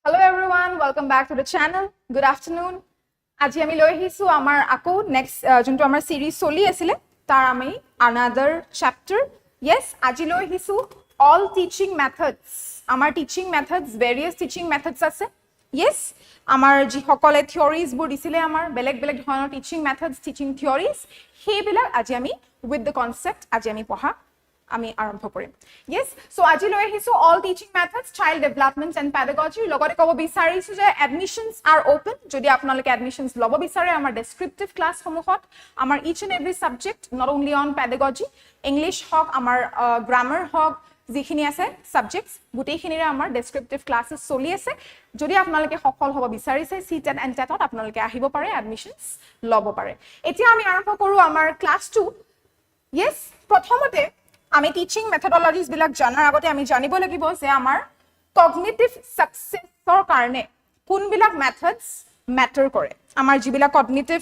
Hello everyone, welcome back to the channel. Good afternoon. Aji ami loi ahisu amar ako next junto amar series soli asile tar ami another chapter. Yes, aji loi ahisu all teaching methods. Amar teaching methods, various teaching methods ase. Yes, amar ji hokole theories bur disile amar beleg dhৰণৰ teaching methods, teaching theories. He bilak aji ami with the concept aji ami poha আমি আৰম্ভ কৰিম yes so আজি লৈ আহিছো all teaching methods child development and pedagogy লগতে কব বিচাৰিছো যে admissions are open যদি আপোনালোকে admissions লব বিচাৰে আমাৰ descriptive class সমূহত আমাৰ each and every subject not only on pedagogy english হক আমাৰ grammar হক যিখিনি আছে subjects গুটেইখিনিৰে আমাৰ descriptive classes চলি আছে যদি আপোনালোকে সফল হ'ব বিচাৰিছে CTET and TET আপোনালোকে আহিব পাৰে admissions লব পাৰে এতিয়া আমি আৰম্ভ কৰো আমাৰ class 2 yes প্ৰথমতে আমি টিচিং মেথডলজিজ বিলাক জানাৰ আগতে আমি জানিব লাগিব যে আমাৰ কগনিটিভ সাকসেসৰ কাৰণে কোন বিলাক মেথডস ম্যাটাৰ কৰে আমাৰ যিবিলাক কগনিটিভ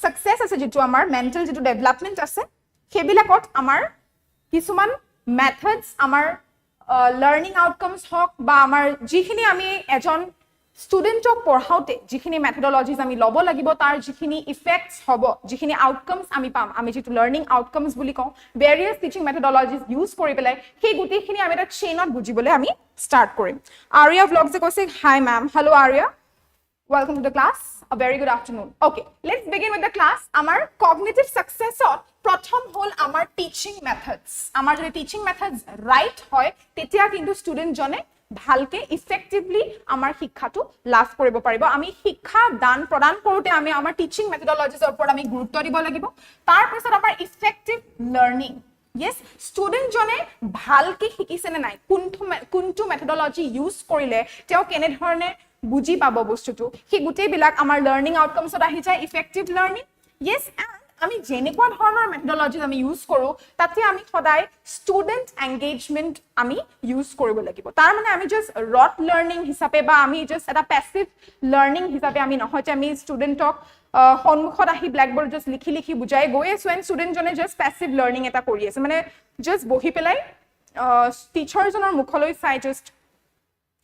সাকসেস আছে যেটো আমাৰ মেন্টাল যেটো ডেভেলপমেন্ট আছে হেবিলাকত আমাৰ কিছুমান মেথডস আমাৰ লাৰ্নিং আউটকামস হক বা আমাৰ যিখিনি আমি এজন studentক পঢ়াওতে যিখিনি মেথডলজিজ আমি লব লাগিব তাৰ যিখিনি ইফেক্টস হ'ব যিখিনি আউটকামস আমি পাম আমি যেটো লাৰ্নিং আউটকামস বুলি কওঁ ভেৰিয়াছ টিচিং মেথডলজিজ ইউজ কৰি পেলাই সেই গুটিখিনি আমি এটা চেইনত বুজিবলৈ আমি স্টাৰ্ট কৰিম আৰিয়া ভ্লগছে কৈছে hi ma'am hello' Arya welcome to the class a very good afternoon okay let's begin with the class amar cognitive success or prothom hol amar teaching methods amar jodi teaching methods right hoy tetia kintu student jone ভালকে effectively আমাৰ শিক্ষাটো লাভ কৰিব পাৰিব আমি শিক্ষা দান প্ৰদান কৰোতে আমি আমাৰ টিচিং মেথডলজিজৰ ওপৰত আমি গুৰুত্ব দিব লাগিব তাৰ পিছত আমাৰ ইফেক্টিভ লাৰ্নিং yes student জনে ভালকে শিকিছে নে নাই কোনটো মেথডলজি ইউজ কৰিলে তেওঁ কেনে ধৰণে বুজি পাব বস্তুটো হি গুটেই বিলাক আমাৰ লাৰ্নিং আউটকামছত আহি যায় ইফেক্টিভ লাৰ্নিং yes and আমি যেনেকুৱা ধৰণৰ মেথডলজিজ আমি ইউজ কৰো তাতে আমি সদায় ষ্টুডেন্ট এংগেজমেন্ট আমি ইউজ কৰিব লাগিব তাৰ মানে আমি জাস্ট ৰট লাৰ্নিং হিচাপে বা আমি জাস্ট এটা প্যাসিভ লাৰ্নিং হিচাপে আমি নহয় যে আমি ষ্টুডেন্টক সন্মুখত আহি ব্ল্যাকবোৰ্ড জাস্ট লিখি বুজাই গৈ আছো এন্ড ষ্টুডেন্ট জনে জাস্ট প্যাসিভ লাৰ্নিং এটা কৰি আছে মানে জাস্ট বহি পেলাই টিচাৰ জনৰ মুখলৈ চাই জাস্ট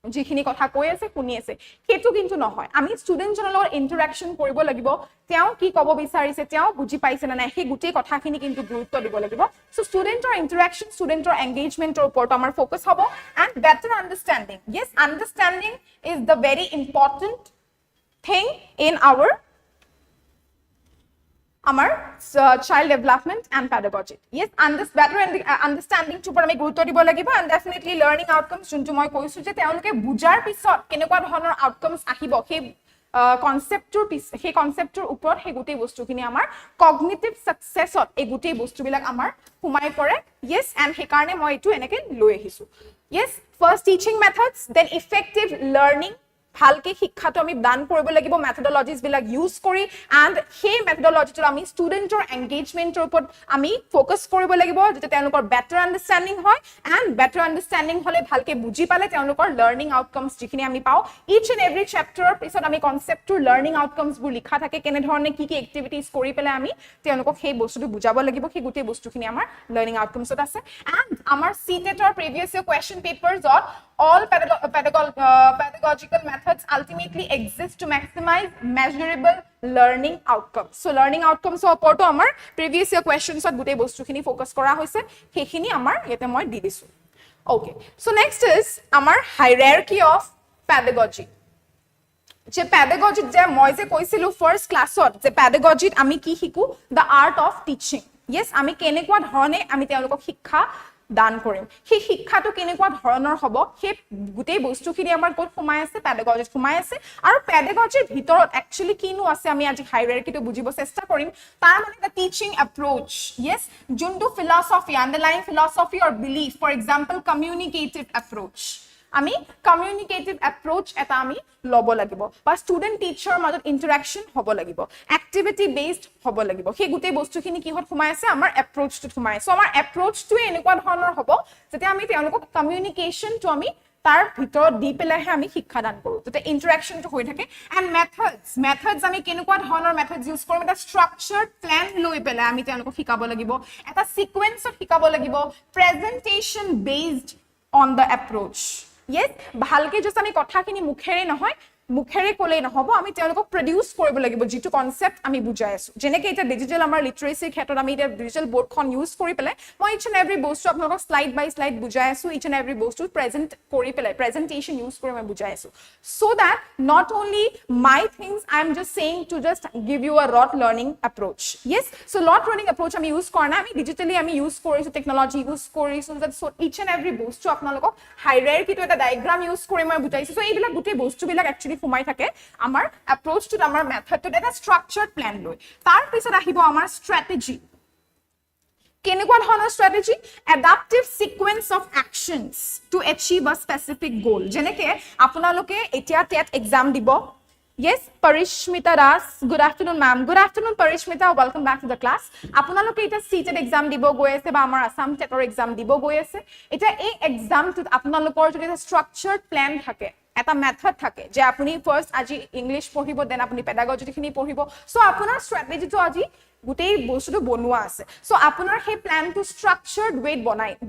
যিখিনি কথা কৈ আছে শুনি আছে হেতু কিন্তু নহয় আমি ষ্টুডেন্ট জনৰ লগত ইন্টাৰেকশন কৰিব লাগিব তেওঁ কি কব বিচাৰিছে তেওঁ বুজি পাইছে না নাই হে গুটেই কথাখিনি কিন্তু গুৰুত্ব দিব লাগিব সো ষ্টুডেন্টৰ ইন্টাৰেকশন ষ্টুডেন্টৰ এংগেজমেন্টৰ ওপৰত আমাৰ ফোকাস হ'ব and better understanding yes understanding is the very important thing in our child development and pedagogy yes and this better understanding to আমি গুৰুত্ব দিব লাগিব and definitely learning outcomes যোনটো মই কৈছো যে তেওঁলোকে বুজাৰ পিছত কেনেকুৱা ধৰণৰ আউটকামস আহিব সেই কনসেপ্টৰ ওপৰত হে গুটেই বস্তুখিনি আমাৰ কগনিটিভ সাকসেসত এই গুটেই বস্তুবিলাক আমাৰ হুমাই পৰে yes and সেই কাৰণে মই এটো এনেকে লৈ আহিছো yes first teaching methods then effective learning ভালকে শিক্ষাটো আমি দান কৰিব লাগিব মেথডলজিজ বিলাক ইউজ কৰি এন্ড সেই মেথডলজিটো আমি ষ্টুডেন্টৰ এংগেজমেন্টৰ ওপৰত আমি ফোকাস কৰিব লাগিব যেটা তেওঁলোকৰ বেটাৰ আন্ডাৰষ্টেণ্ডিং হয় এন্ড বেটাৰ আন্ডাৰষ্টেণ্ডিং হলে ভালকে বুজি পালে তেওঁলোকৰ লাৰ্নিং আউটকামস যিখিনি আমি পাও ইচ এন্ড এভৰি চেপ্টাৰৰ পিছত আমি কনসেপ্টৰ লাৰ্নিং আউটকামস বোৰ লিখা থাকে কেনে ধৰণে কি এক্টিভিটিজ কৰি পেলাই আমি তেওঁলোকক সেই বস্তুটো বুজাব লাগিব সেই গুটেই বস্তুখিনি আমাৰ লাৰ্নিং আউটকামসত আছে এন্ড আমাৰ CTETৰ প্ৰিভিয়াছ ইয়াৰ কোৱেশ্চন পেপাৰছত all pedagogical methods ultimately exist to maximize measurable learning outcomes so learning outcomes oporto amar previous year questions at gutei bostu khini focus kora hoise hekhini amar yete moi di disu okay so next is amar hierarchy of pedagogy je pedagogy je moi je koisilu first class ot je pedagogy ami ki hiku the art of teaching yes ami kenekwa dhorone ami teolokok শিক্ষা দান কৰিম সেই শিক্ষাটো কেনেকুৱা ধৰণৰ হ'ব সেই গুটেই বস্তুখিনি আমাৰ কোত সোমাই আছে পেডাগজিত সোমাই আছে আৰু পেডাগজিৰ ভিতৰত একচুয়ালি কিনো আছে আমি আজি হাইৰাৰ্কিটো বুজিব চেষ্টা কৰিম তাৰ মানে দা টিচিং এপ্ৰোচ yes যোনটো philosophy underlying philosophy or belief for example communicative approach আমি কমিউনিকেটিভ এপ্ৰোচ এটা আমি লব লাগিব বা ষ্টুডেন্ট টিচাৰ মাজত ইন্টাৰেকশন হ'ব লাগিব এক্টিভিটি বেসড হ'ব লাগিব সেই গুটেই বস্তুখিনি কিহত সোমাই আছে আমাৰ এপ্ৰোচটো সোমাই আছে আমাৰ এপ্ৰোচটো এনেকুৱা ধৰণৰ হ'ব যেতে আমি তেওঁলোকক কমিউনিকেশনটো আমি তাৰ ভিতৰত দি পেলাইহে আমি শিক্ষা দান কৰো যেতে ইন্টাৰেকশনটো হৈ থাকে এন্ড মেথডস আমি কেনেকুৱা ধৰণৰ মেথডস ইউজ কৰিম এটা স্ট্ৰাকচাৰ্ড প্ল্যান লৈ পেলাই আমি তেওঁলোকক শিকাব লাগিব এটা সিকোয়েন্সত শিকাব লাগিব presentation based on the approach yes ভালকে জাস্ট আমি কথাখিনি মুখেৰে নহয় মুখেৰে কলেই নহব আমি তেওঁলোকক প্ৰডিউস কৰিব লাগিব যেটো কনসেপ্ট আমি বুজাই আছো যেনেকৈ এটা ডিজিটাল আমাৰ লিটাৰেসিৰ ক্ষেত্ৰত আমি এটা ডিজিটাল বোৰ্ডখন ইউজ কৰি পেলাই মই ইচ এণ্ড এভৰি বস্তু আপোনালোকক স্লাইড বাই স্লাইড বুজাই আছো ইচ এণ্ড এভৰি বস্তু প্ৰেজেন্ট কৰি পেলাই প্ৰেজেন্টেশন ইউজ কৰি মই বুজাই আছো so that not only my things I am just saying to just give you a rote learning approach yes so rote learning approach আমি ইউজ কৰা না আমি ডিজিটালি আমি ইউজ কৰিছো টেকনলজি ইউজ কৰিছো that so each and every বস্তু আপোনালোকক হাইৰাৰ্কিটো এটা ডায়াগ্ৰাম ইউজ কৰি মই বুজাইছো so এইবিলাক গুটেই বস্তুবিলাক একচুয়ালি ফুমাই থাকে আমাৰ এপ্ৰোচটো আমাৰ মেথডটো এটা স্ট্ৰাকচাৰ্ড প্ল্যান লৈ তাৰ পিছত আহিব আমাৰ স্ট্ৰেটেজি কেনেকুৱা ধৰণৰ strategy adaptive sequence of actions to achieve a specific goal যেনেকৈ আপোনালোকে এতিয়া টেট এক্সাম দিব yes Parishmita Das good afternoon ma'am good afternoon Parishmita welcome back to the class আপোনালোকে এটা CTET এক্সাম দিব গৈ আছে বা আমাৰ Assam TET ৰ এক্সাম দিব গৈ আছে এটা এই এক্সামটোত আপোনালোকৰ যদি এটা স্ট্ৰাকচাৰ্ড প্ল্যান থাকে এটা মেথড থাকে যে আপুনি ফাৰ্স্ট আজি ইংলিশ পঢ়িব দেন আপুনি পেডাগজি খিনি পঢ়িব সো আপোনাৰ স্ট্ৰেটেজিটো আজি গুটেই বস্তুটো বনোৱা আছে সো আপোনাৰ সেই প্ল্যানটো স্ট্ৰাকচাৰ্ড ওয়েত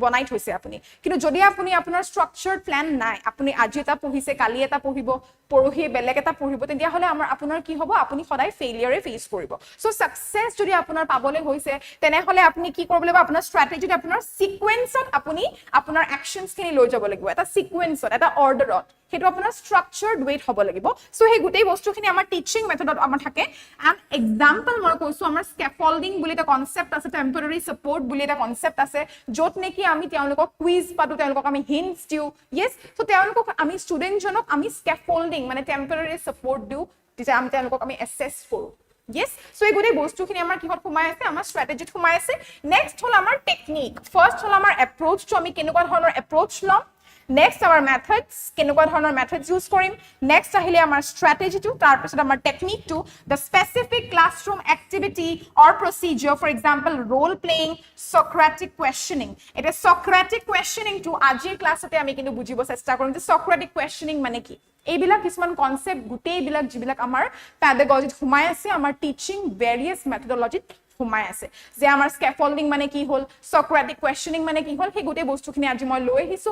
বনাই থৈছে আপুনি কিন্তু যদি আপুনি আপোনাৰ স্ট্ৰাকচাৰ্ড প্ল্যান নাই আপুনি আজি এটা পঢ়িছে কালি এটা পঢ়িব পৰহি বেলেগ এটা পঢ়িব তেতিয়া হলে আপোনাৰ কি হ'ব আপুনি সদায় ফেইলিয়াৰে ফেস কৰিব সো সাকসেস যদি আপোনাৰ পাবলৈ হৈছে তেনে হলে আপুনি কি কৰিব লাগিব আপোনাৰ স্ট্ৰেটেজিত আপোনাৰ সিকোয়েন্সত আপুনি আপোনাৰ একশনস খিনি লৈ যাব লাগিব এটা সিকোয়েন্সত এটা অৰ্ডাৰত হেতু আপোনাৰ স্ট্ৰাকচাৰ্ড ওয়েত হ'ব লাগিব সো হে গুটেই বস্তুখিনি আমাৰ টিচিং মেথডত আমাৰ থাকে এন্ড এক্সাম্পল মই কৈছো আমাৰ স্কেফোল্ডিং বুলি এটা কনসেপ্ট আছে টেম্পৰাৰী সাপোৰ্ট বুলি এটা কনসেপ্ট আছে যত নেকি আমি তেওঁলোকক কুইজ পাতো তেওঁলোকক আমি হিন্টস দিও yes সো তেওঁলোকক আমি ষ্টুডেন্ট জনক আমি স্কেফোল্ডিং মানে টেম্পৰাৰী সাপোৰ্ট দিও যেতিয়া আমি তেওঁলোকক আমি এসেস কৰো yes so এই গুটেই বস্তুখিনি আমাৰ কিহত সোমাই আছে আমাৰ স্ট্ৰেটেজিত সোমাই আছে নেক্সট হল আমাৰ টেকনিক ফাৰ্স্ট হল আমাৰ এপ্ৰোচটো আমি কেনেকুৱা ধৰণৰ এপ্ৰোচ লম next our methods কেনেকুৱা ধৰণৰ methods use কৰিম next আহিলে আমাৰ strategy to তাৰ পিছত আমাৰ technique to the specific classroom activity or procedure for example role playing Socratic questioning এটা Socratic questioning to আজিৰ ক্লাছতে আমি কিন্তু বুজিব চেষ্টা কৰিম যে Socratic questioning মানে কি এইবিলাক কিছুমান কনসেপ্ট গুটেই বিলাক যিবিলাক আমাৰ পেডাগজিত সোমাই আছে আমাৰ টিচিং ভেৰিয়াছ মেথডলজিত সোমাই আছে যে আমাৰ স্কেফোল্ডিং মানে কি হল সক্ৰেটিক কোৱেশ্চনিং মানে কি হল হে গুটেই বস্তুখিনি আজি মই লৈ আহিছো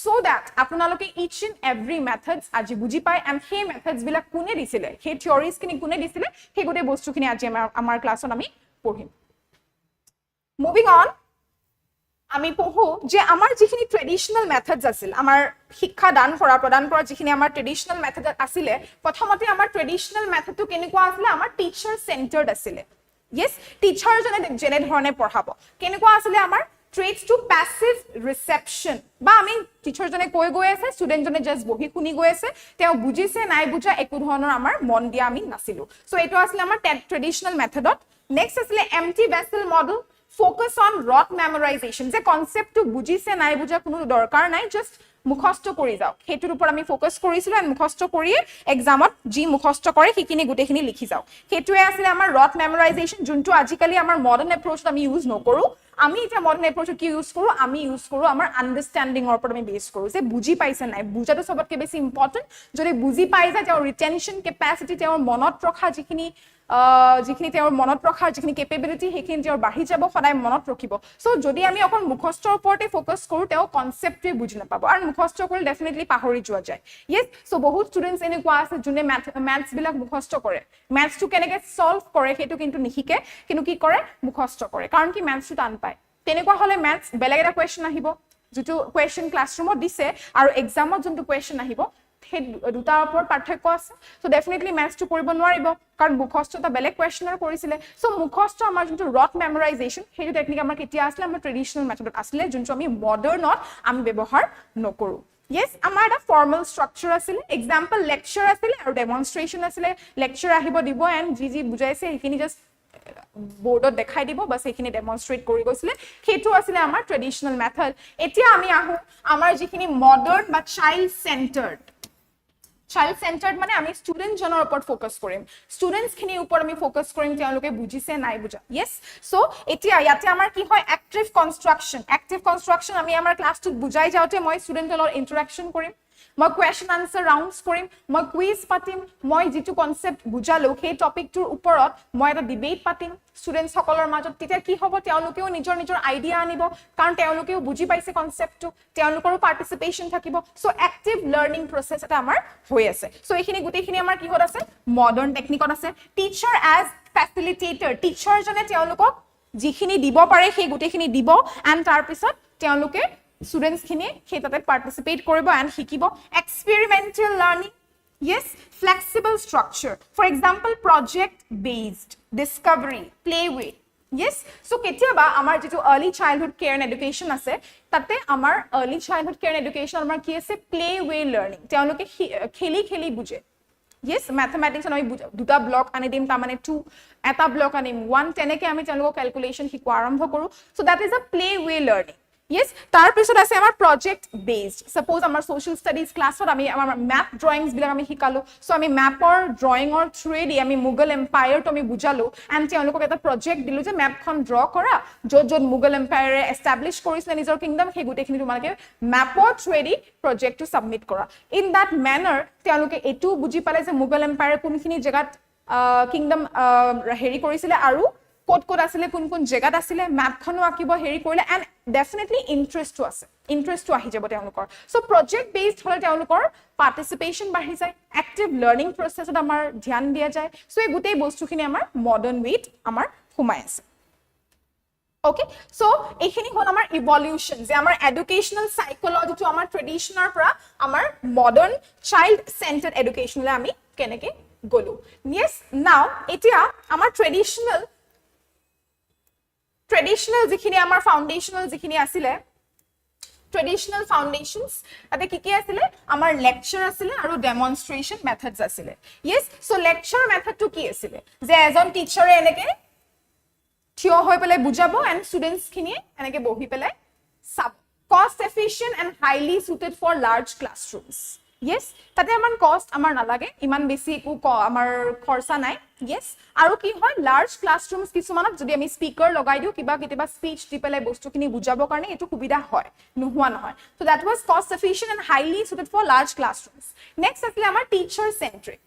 সো দ্যাট আপোনালোকে ইচ এণ্ড এভৰি মেথডস আজি বুজি পায় এণ্ড হে মেথডস বিলাক কোনে দিছিলে হে থিওৰিজ খিনি কোনে দিছিলে হে গুটেই বস্তুখিনি আজি আমাৰ ক্লাছত আমি পঢ়িম মুভিং অন আমি পঢ়ো যে আমাৰ যিখিনি ট্ৰেডিশনাল মেথডস আছিল আমাৰ শিক্ষা দান কৰা প্ৰদান কৰা যিখিনি আমাৰ ট্ৰেডিশনাল মেথড আছিল প্ৰথমতে আমাৰ ট্ৰেডিশনাল মেথডটো কেনেকুৱা আছিল আমাৰ টিচাৰ সেন্টাৰ্ড আছিল yes টিচাৰ জনে ধৰণে পঢ়াব কেনেকুৱা আছিল আমাৰ traits to passive reception বা আমি টিচাৰ জনে কৈ গৈ আছে ষ্টুডেন্ট জনে জাস্ট বহি শুনি গৈ আছে তেওঁ বুজিছে নাই বুজা একো ধৰণৰ আমাৰ মন দিয়া আমি নাছিলো সো এটো আছিল আমাৰ ট্ৰেডিশনাল মেথডত নেক্সট আছিল empty vessel model focus on rote memorization যে কনসেপ্টটো বুজিছে নাই বুজা কোনো দৰকাৰ নাই জাস্ট মুখস্থ কৰি যাও হেতুৰ ওপৰত আমি ফোকাস কৰিছিলো এন্ড মুখস্থ কৰি এক্সামত জি মুখস্থ কৰে হিকিনি গুটেখিনি লিখি যাও হেতুৱে আছিল আমাৰ rote memorization যোনটো আজিকালি আমাৰ মডাৰ্ন এপ্ৰোচ আমি ইউজ নকৰো আমি এটা মডাৰ্ন এপ্ৰোচ কি ইউজ কৰো আমি ইউজ কৰো আমাৰ আন্ডাৰস্ট্যান্ডিং ওপৰত আমি বেস কৰো যে বুজি পাইছে নাই বুজাটো সবতকে বেছি ইম্পৰ্টেন্ট যদি বুজি পাই যায় তেওঁৰ ৰিটেনশন কেপাসিটি তেওঁৰ মনত ৰখা যিখিনি তেওঁৰ মনত ৰখাৰ যিখিনি কেপেবিলিটি হেখিনি তেওঁৰ বাঢ়ি যাব সদায় মনত ৰাখিব সো যদি আমি অকল মুখস্থৰ ওপৰতে ফোকাস কৰো তেওঁ কনসেপ্টে বুজি নাপাব আৰু মুখস্থ কৰিলে ডেফিনেটলি পাহৰি যোৱা যায় yes সো বহুত ষ্টুডেন্টস এনেকুৱা আছে যোনে ম্যাথছ বিলাক মুখস্থ কৰে ম্যাথছটো কেনেকৈ সলভ কৰে হেতু কিন্তু নিহিকে কিন্তু কি কৰে মুখস্থ কৰে কাৰণ কি ম্যাথছটো টান পায় তেনেকুৱা হলে ম্যাথছ বেলেগ এটা কোৱেশ্চন আহিব যেটো কোৱেশ্চন ক্লাছৰুমত দিছে আৰু এক্সামত যোনটো কোৱেশ্চন আহিব সেই দুটাৰ ওপৰত পাৰ্থক্য আছে সো ডেফিনেটলি ম্যাথছটো কৰিব নোৱাৰিব কাৰণ মুখস্থটা বেলেগ কোৱেশ্চনাৰ কৰিছিলে সো মুখস্থ আমাৰ যোনটো ৰট মেমৰাইজেচন হেতু টেকনিক আমাৰ কেতিয়া আছিল আমাৰ ট্ৰেডিশনাল মেথডত আছিল যোনটো আমি মডাৰ্নত আমি ব্যৱহাৰ নকৰো yes আমাৰ এটা ফৰ্মাল ষ্ট্ৰাকচাৰ আছিল এক্সাম্পল লেকচাৰ আছিল আৰু ডেমনষ্ট্ৰেচন আছিল লেকচাৰ আহিব দিব এন্ড জি বুজাইছে হেখিনি জাস্ট বোৰ্ডত দেখাই দিব বাস এখিনি ডেমনস্ট্ৰেট কৰি গৈছিলে হেতু আছিল আমাৰ ট্ৰেডিশনাল মেথড এতিয়া আমি আহো আমাৰ যিখিনি মডাৰ্ন বা চাইল্ড সেন্টাৰ্ড মানে আমি ষ্টুডেন্ট জনৰ ওপৰত ফোকাস কৰিম ষ্টুডেন্টস খিনি ওপৰত আমি ফোকাস কৰিম তেওঁলোকে বুজিছে নাই বুজা yes সো এতিয়া ইয়াতে আমাৰ কি হয় এক্টিভ কনস্ট্ৰাকচন আমি আমাৰ ক্লাছটোত বুজাই যাওতে মই ষ্টুডেন্টৰ লগত ইন্টাৰেকচন কৰিম মই কোৱেশ্চন আনসাৰ ৰাউণ্ডছ কৰিম, মই কুইজ পাতিম, মই যেটো কনসেপ্ট বুজালো সেই টপিকটোৰ ওপৰত মই এটা ডিবেট পাতিম ষ্টুডেন্টস সকলৰ মাজত। তেতিয়া কি হ'ব, তেওঁলোকেও নিজৰ নিজৰ আইডিয়া আনিব, কাৰণ তেওঁলোকেও বুজি পাইছে কনসেপ্টটো, তেওঁলোকৰো পাৰ্টিসিপেশন থাকিব। সো এক্টিভ লাৰ্নিং প্ৰসেস এটা আমাৰ হৈ আছে। সো এইখিনি গুটেইখিনি আমাৰ কি হত আছে, মডাৰ্ন টেকনিকত আছে। টিচাৰ এজ ফেচিলিটেটৰ, টিচাৰ জনে তেওঁলোকক যিখিনি দিব পাৰে সেই গুটেইখিনি দিব, এণ্ড তাৰ পিছত তেওঁলোকে students খিনি সেই তাতে participate কৰিব and শিকিব। experimental learning, yes, flexible structure, for example project based, discovery, play way, yes। so কেতিয়াবা আমাৰ যেটো early childhood care and education আছে, তাতে আমাৰ early childhood care and education আমাৰ কি আছে, play way learning, তেওঁলোকে খেলি খেলি বুজে। yes, mathematics আমি দুটা ব্লক আনি দিম, তাৰ মানে 2, এটা ব্লক আনিম 1, তেনেকে আমি তেওঁলোকক ক্যালকুলেশন শিকোৱা আৰম্ভ কৰো। so that is a play way learning, yes। তাৰ পিছত আছে আমাৰ project based, suppose আমাৰ social studies ক্লাছত আমি আমাৰ map drawings বিলাক আমি শিকালো, so আমি mapৰ drawingৰ থ্ৰুৱেদি আমি মুঘল এম্পায়াৰটো আমি বুজালো, and তেওঁলোকক এটা project দিলো যে mapখন draw কৰা, য'ত য'ত মুঘল এম্পায়াৰে এষ্টাব্লিছ কৰিছিলে নিজৰ কিংডম, সেই গুটেইখিনি তোমালোকে mapৰ থ্ৰুৱেদি projectটো submit কৰা। in that manner তেওঁলোকে এটো বুজি পালে যে মুঘল এম্পায়াৰে কোনখিনি জেগাত কিংডম হেৰি কৰিছিলে আৰু কোড কোড আসলে কোন কোন জেগাত আসলে, ম্যাপখনো আঁকিব হেৰি কৰিলে, এণ্ড ডেফিনেটলি ইন্টাৰেষ্টটো আছে, ইন্টাৰেষ্টটো আহি যাব তেওঁলোকৰ। সো প্ৰজেক্ট বেসড হলে তেওঁলোকৰ পাৰ্টিসিপেশন বাঢ়ি যায়, এক্টিভ লাৰ্নিং প্ৰসেছত আমাৰ ধ্যান দিয়া যায়। সো এই গোটেই বস্তুখিনি আমাৰ মডাৰ্ন ৱেত আমাৰ সোমাই আছে। ওকে, সো এইখিনি হল আমাৰ ইভলিউশন, যে আমাৰ এডুকেশনাল সাইকোলজিটো আমাৰ ট্ৰেডিশনৰ পৰা আমাৰ মডাৰ্ন চাইল্ড সেন্টাৰ্ড এডুকেশনলৈ আমি কেনেকে গলো। yes, now এতিয়া আমাৰ ট্ৰেডিশনাল যিখিনি আমাৰ ফাউন্ডেশনাল যিখিনি আছিলে, ট্ৰেডিশনাল ফাউন্ডেশনস, তাতে কি কি আছিলে, আমাৰ লেকচাৰ আছিলে আৰু ডেমনস্ট্ৰেশন মেথডস আছিলে। yes, so লেকচাৰ মেথডটো কি আছিলে, যে এজন টিচাৰে এনেকে থিয় হৈ পেলাই বুজাব এণ্ড ষ্টুডেন্টস খিনি এনেকে বহি পেলাই চাব। Cost efficient and highly suited for large classrooms. yes, তাতে আমাৰ কষ্ট আমাৰ নালাগে, ইমান বেছি একো আমাৰ খৰচা নাই। yes, আৰু কি হয়, লাৰ্জ ক্লাছৰুমস কিছুমানত যদি আমি স্পিকাৰ লগাই দিও, কিবা কেতিয়াবা স্পিচ দি পেলাই বস্তুখিনি বুজাবৰ কাৰণে এইটো সুবিধা হয়, নোহোৱা নহয়। so that was cost efficient and highly suited for large classrooms. next আছিলে আমাৰ teacher চেন্ট্ৰিক।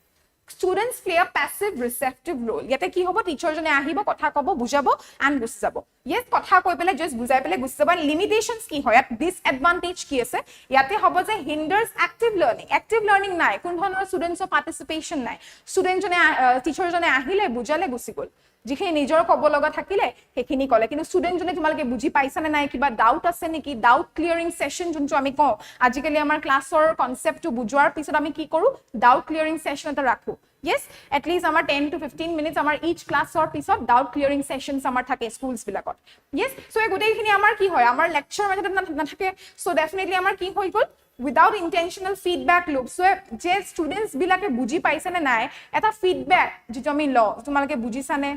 students play a passive receptive role, ইয়াতে কি হ'ব, টিচাৰ জনে আহিব, কথা ক'ব, বুজাব এণ্ড গুচি যাব। yes, কথা কৈ পেলাই জাস্ট বুজাই পেলাই গুচি যাব। লিমিটেশনস কি হয়, ডিসএডভান্টেজ কি আছে, ইয়াতে হ'ব যে hinders active learning, active learning নাই, কোন ধৰণৰ ষ্টুডেন্টছৰ পাৰ্টিসিপেশন নাই, ষ্টুডেন্ট জনে টিচাৰ জনে আহিলে বুজালে গুচি গ'ল, যিখিনি নিজৰ ক'ব লগা থাকিলে সেইখিনি ক'লে, কিন্তু ষ্টুডেন্ট জনে তোমালোকে বুজি পাইছানে নাই, কিবা ডাউট আছে নেকি, ডাউট ক্লিয়াৰিং সেশন যোনটো আমি কওঁ, আজিকালি আমাৰ ক্লাছৰ কনসেপ্টটো বুজোৱাৰ পিছত আমি কি কৰো, ডাউট ক্লিয়াৰিং সেশন এটা ৰাখো। yes, at least আমাৰ 10 to 15 minutes আমাৰ each ক্লাছৰ পিছত ডাউট ক্লিয়াৰিং সেশনস আমাৰ থাকে স্কুলস বিলাকত। yes, so এই গোটেইখিনি আমাৰ কি হয়, আমাৰ লেকচাৰ মেথডত নাথাকে। so definitely আমাৰ কি হৈ গ'ল, without intentional feedback loop, so যে ষ্টুডেন্টস বিলাকে বুজি পাইছানে নাই, এটা ফিডবেক যেটো আমি লওঁ, তোমালোকে বুজিছানে,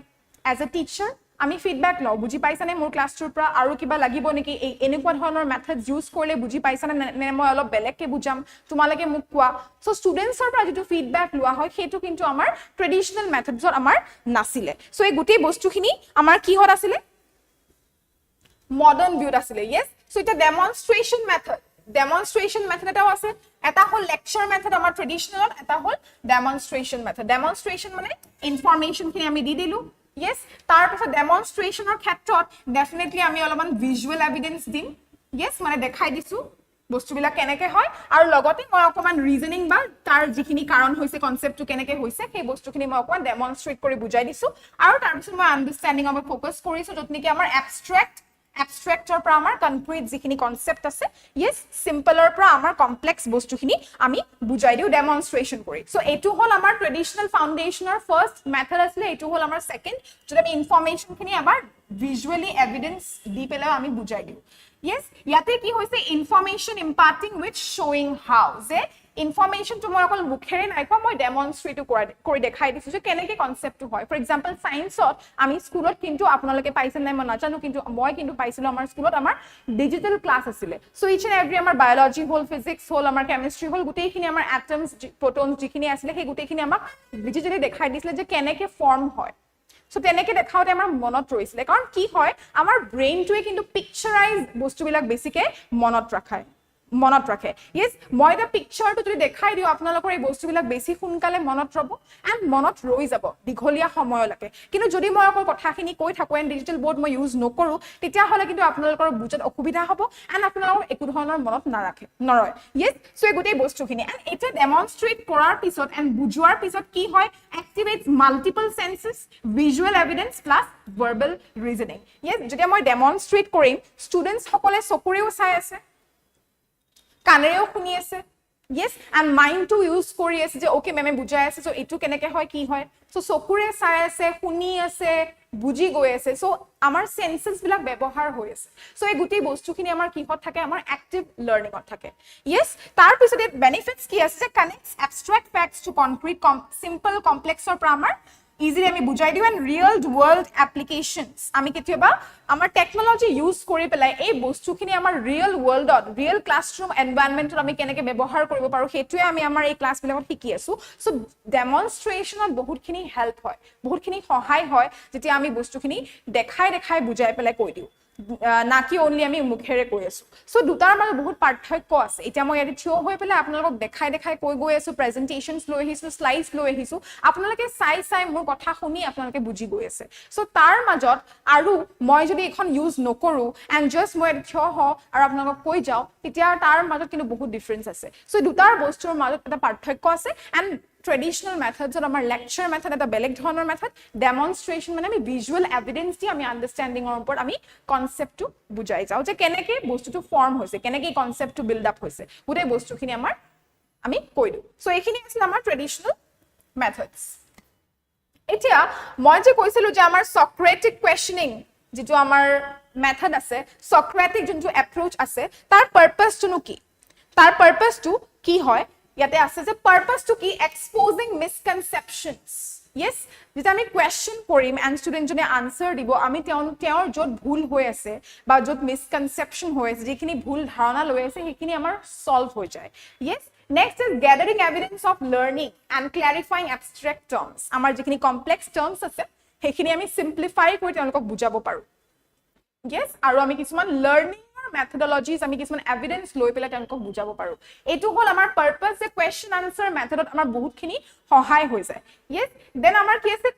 as a teacher আমি ফিডবেক লওঁ, বুজি পাইছানে মোৰ ক্লাছটোৰ পৰা আৰু কিবা লাগিব নেকি, এই এনেকুৱা ধৰণৰ মেথডস ইউজ কৰিলে বুজি পাইছানে নে মই অলপ বেলেগকে বুজাম, তোমালোকে মোক কোৱা। সো ষ্টুডেন্টছৰ পৰা যেটো ফিডবেক লোৱা হয় সেইটো কিন্তু আমাৰ ট্ৰেডিশনাল মেথডছত আমাৰ নাছিলে। সো এই গোটেই বস্তুখিনি আমাৰ কি হত আছিলে, মডাৰ্ন ভিউত আছিলে। yes, সো এটা ডেমনস্ট্ৰেশন মেথড এটাও আছে, এটা হল লেকচাৰ মেথড আমাৰ ট্ৰেডিশনালত, এটা হল ডেমনস্ট্ৰেশন মেথড। ডেমনস্ট্ৰেশন মানে ইনফৰমেশন খিনি আমি দি দিলো। yes, তাৰ পিছত ডেমনস্ট্ৰেশনৰ ক্ষেত্ৰত ডেফিনেটলি আমি অলপমান ভিজুৱেল এভিডেন্স দিম। yes, মানে দেখাই দিছো বস্তুবিলাক কেনেকে হয়, আৰু লগতে মই অকমান ৰিজনিং বা তাৰ যিখিনি কাৰণ হৈছে, কনসেপ্টটো কেনেকে হৈছে, সেই বস্তুখিনি মই অকমান ডেমনস্ট্ৰেট কৰি বুজাই দিছো। আৰু তাৰ পিছত মই আন্ডাৰষ্টেণ্ডিং অফ ফোকাস কৰিছো, য'ত নেকি আমাৰ এবষ্ট্ৰেক্টৰ পৰা আমাৰ কনক্ৰিট যিখিনি কনসেপ্ট আছে, yes, সিম্পলৰ পৰা আমাৰ কমপ্লেক্স বস্তুখিনি আমি বুজাই দিও ডেমনস্ট্ৰেশন কৰি। সো এইটো হল আমাৰ ট্ৰেডিশনাল ফাউন্ডেশনৰ ফাৰ্স্ট মেথড আছিলে, এইটো হল আমাৰ সেকেন্ড, য'ত আমি ইনফৰমেশনখিনি আবাৰ ভিজুৱেলি এভিডেন্স দি পেলাই আমি বুজাই দিও। yes, ইয়াতে কি হৈছে, ইনফৰমেশন ইম্পাৰ্টিং উইথ showing how, যে ইনফৰমেশনটো মই অকল মুখেৰে নাই কোৱা, মই ডেমনস্ট্ৰেট কৰি দেখাই দিছো যে কেনেকে কনসেপ্টটো হয়। ফৰ এক্সাম্পল সায়েন্সত আমি স্কুলত কিন্তু আপোনালোকে পাইছিল নাই মই নাজানো, কিন্তু মই কিন্তু পাইছিলো আমাৰ স্কুলত আমাৰ ডিজিটেল ক্লাছ আছিলে। সো ইচ এণ্ড এভৰি আমাৰ বায়োলজি হল, ফিজিক্স হল, আমাৰ কেমিষ্ট্ৰি হল, গোটেইখিনি আমাৰ এটমছ প্ৰটনছ যিখিনি আছিলে সেই গোটেইখিনি আমাক ডিজিটেলি দেখাই দিছিলে যে কেনেকে ফৰ্ম হয়। সো তেনেকে দেখাওতে আমাৰ মনত ৰৈছিলে, কাৰণ কি হয়, আমাৰ ব্ৰেইনটোৱে কিন্তু পিকচাৰাইজ বস্তুবিলাক বেছিকে মনত ৰাখায়। মনত ৰাখে yes মই এটা পিকচাৰটো যদি দেখাই দিও আপোনালোকৰ এই বস্তুবিলাক বেছি সোনকালে মনত ৰব এন্ড মনত ৰৈ যাব দীঘলীয়া সময়লৈকে কিন্তু যদি মই অকল কথাখিনি কৈ থাকো এন্ড ডিজিটেল বোৰ্ড মই ইউজ নকৰো তেতিয়া হলে কিন্তু আপোনালোকৰ বুজত অসুবিধা হ'ব এন্ড আপোনালোকৰ একো ধৰণৰ মনত নৰয় yes সো এই গোটেই বস্তুখিনি এন্ড এটা ডেমনস্ট্ৰেট কৰাৰ পিছত এন্ড বুজোৱাৰ পিছত কি হয় activates multiple senses visual evidence plus verbal reasoning yes যেতিয়া মই ডেমনস্ট্ৰেট কৰিম ষ্টুডেন্টস সকলে চকুৰেও চাই আছে কানেৰেও শুনি আছে yes and mind to use কৰি আছে যে ওকে মেমে বুজাই আছে সো এটু কেনেকে হয় কি হয় সো চকুৰে চাই আছে শুনি আছে বুজি গৈ আছে সো আমাৰ সেন্সেস বিলাক ব্যৱহাৰ হৈ আছে সো এই গুটি বস্তুখিনি আমাৰ কিহত থাকে আমাৰ এক্টিভ লাৰ্নিংত থাকে yes তাৰ পিছত এই বেনিফিটস কি আছে যে connects abstract facts to concrete simple complexৰ পৰা আমাৰ easily আমি বুজাই দিও and real world applications আমি কেতিয়াবা আমাৰ টেকনলজি ইউজ কৰি পেলাই এই বস্তুখিনি আমাৰ ৰিয়েল ওয়াৰ্ল্ডত ৰিয়েল ক্লাছৰুম এনভায়ৰনমেন্টত আমি কেনেকে ব্যৱহাৰ কৰিব পাৰো হেতুৱে আমি আমাৰ এই ক্লাছ বিলাকত শিকি আছো সো ডেমনস্ট্ৰেচনত বহুতখিনি হেল্প হয় বহুতখিনি সহায় হয় যেতিয়া আমি বস্তুখিনি দেখাই বুজাই পেলাই কৈ দিও না কি only আমি মুখেৰে কৈ আছো সো দুটাৰ মাজত বহুত পাৰ্থক্য আছে এতিয়া মই ইয়াতে থিয় হৈ পেলাই আপোনালোকক দেখাই কৈ গৈ আছো প্ৰেজেন্টেচনছ লৈ আহিছো স্লাইডছ লৈ আহিছো আপোনালোকে চাই মোৰ কথা শুনি আপোনালোকে বুজি গৈ আছে সো তাৰ মাজত আৰু মই যদি এখন ইউজ নকৰো এন্ড জাস্ট মই থিয় হ আৰু আপোনালোকক কৈ যাও তেতিয়া তাৰ মাজত কিন্তু বহুত ডিফাৰেন্স আছে সো দুটাৰ বস্তুৰ মাজত এটা পাৰ্থক্য আছে and traditional methods or our lecture method at a beleg dhৰণৰ method demonstration মানে আমি visual evidence দি আমি understanding or ওপৰত আমি concept to বুজাই যাও যে কেনেকে বস্তুটো ফৰ্ম হৈছে কেনেকে concept to build up হৈছে গোটেই বস্তুখিনি আমাৰ আমি কৈ দিও সো এইখিনি আছিল আমাৰ traditional methods এতিয়া মই যে কৈছিলো যে আমাৰ Socratic questioning যেটো আমাৰ মেথড আছে Socratic যোনটো approach আছে তাৰ পাৰপাস টো কি তাৰ পাৰপাস টো কি হয় ইয়াতে আছে যে পাৰপাস টু কি এক্সপোজিং মিসকনসেপশনস yes যেটা আমি কোয়েশ্চন কৰিম এন্ড স্টুডেন্ট জনে আনসাৰ দিব আমি তেওঁৰ যত ভুল হৈ আছে বা যত মিসকনসেপশন হৈ আছে যিখিনি ভুল ধাৰণা লৈ আছে সেইখিনি আমাৰ সলভ হৈ যায় yes next is gathering evidence of learning and clarifying abstract terms আমাৰ যিখিনি কমপ্লেক্স টাৰ্মস আছে সেইখিনি আমি সিম্পলিফাই কৰি তেওঁলোকক বুজাব পাৰো yes আৰু আমি কিছুমান লাৰ্নিং methodologies আমি কিছুমান evidence লৈ পেলাই তেওঁলোকক বুজাব পাৰো এটো হল আমাৰ পাৰপাস যে question answer মেথডত আমাৰ বহুতখিনি সহায় হৈ যায় yes then আমাৰ কি আছে